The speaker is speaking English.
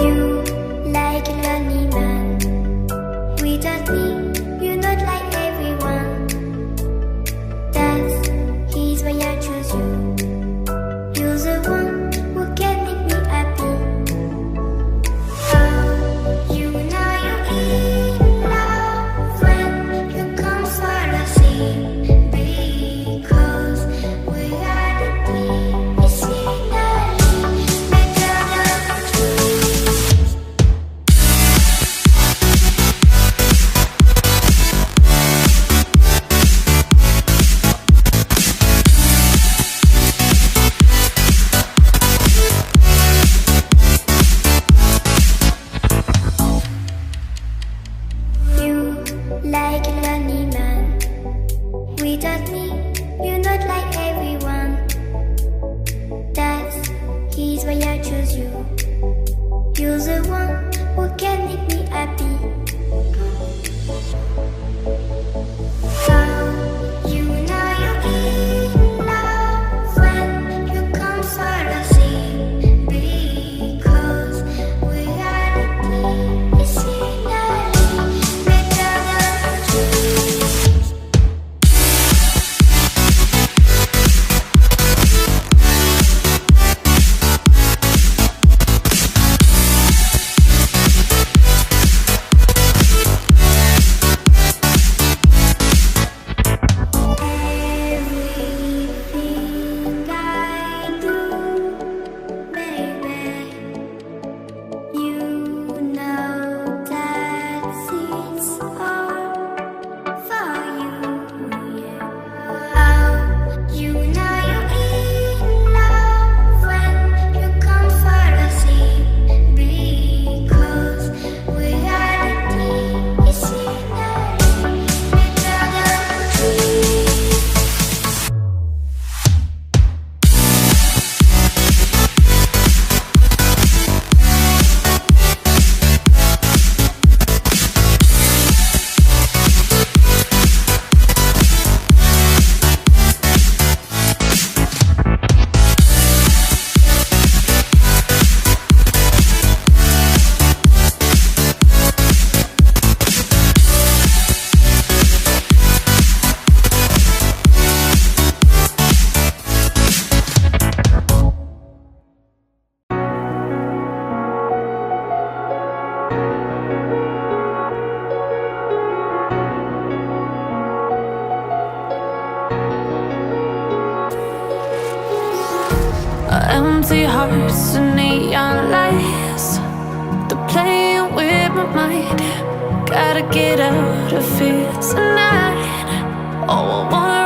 You like a lonely man. Without me, you're not like everyone. That's he's why I choose you. You're the one who can make me happy. Oh, you know you're in love when you come for the sea. Because we are the team, it's finally better than dreams. You like a lonely man. Without me, you're not like everyone. That's he's why I choose you. You're the one who can make me happy. Oh, you know you're in love when you come for the sea. Because we are the team, it's finally better than dreams. Everything I do, baby, you know that it's all for you, yeah. Oh, you know you're in love when you come for the sea. Because we are the team, it's finally better than dreams. Empty hearts and neon lights, they're playing with my mind. Gotta get out of here tonight. Oh, I wanna